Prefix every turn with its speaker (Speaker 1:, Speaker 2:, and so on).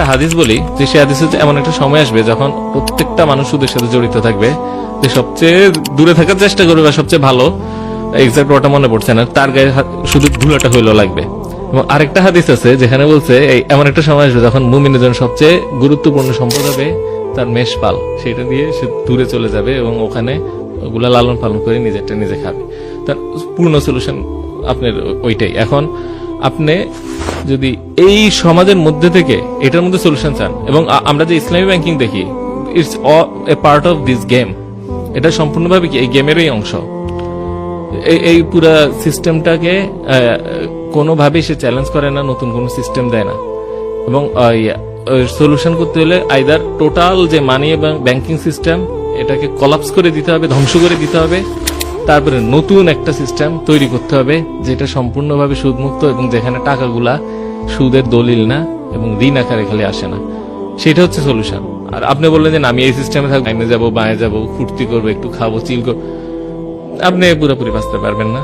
Speaker 1: একটা হাদিস বলি যে সে হাদিসে এমন একটা সময় আসবে যখন প্রত্যেকটা মানুষ সুদের সাথে জড়িত থাকবে, যে সবচেয়ে দূরে থাকার চেষ্টা করবে বা সবচেয়ে ভালো, এক্সাক্ট ওটা মনে পড়ছে না, তার গায়ে শুধু ধুলাটা হইলো লাগবে। এবং আরেকটা হাদিস আছে যেখানে বলছে এমন একটা সময় আসবে যখন মুমিনের জন্য সবচেয়ে গুরুত্বপূর্ণ সম্পদ হবে তার মেষপাল, সেটা দিয়ে সে দূরে চলে যাবে এবং ওখানে ওগুলা লালন পালন করে নিজেরটা নিজে খাবে। তার পূর্ণ সলিউশন আপনার ওইটাই। এখন আপনি যদি এই সমাজের মধ্যে থেকে এটার মধ্যে সলিউশন চান, এবং আমরা যে ইসলামী ব্যাংকিং দেখি, it's a part of this game, এটা সম্পূর্ণভাবে কি এই গেমেরই অংশ। এই পুরা সিস্টেমটাকে কোনোভাবেই সে চ্যালেঞ্জ করে না, নতুন কোন সিস্টেম দেয় না। এবং সলিউশন করতে হলে আইদার টোটাল যে মানি এবং ব্যাংকিং সিস্টেম এটাকে কলাপস করে দিতে হবে, ধ্বংস করে দিতে হবে, তারপরে নতুন একটা সিস্টেম তৈরি করতে হবে যেটা সম্পূর্ণভাবে সুদমুক্ত এবং যেখানে টাকাগুলা সুদের দলিল না এবং ঋণ আকারে খালি আসে না, সেটা হচ্ছে সলিউশন। আর আপনি বললেন যে আমি এই সিস্টেমে থাকবো, বাইরে যাবো, বাঁয়ে যাবো, ফুর্তি করবো, একটু খাবো, চিল করবো, আপনি পুরোপুরি বাঁচতে পারবেন না।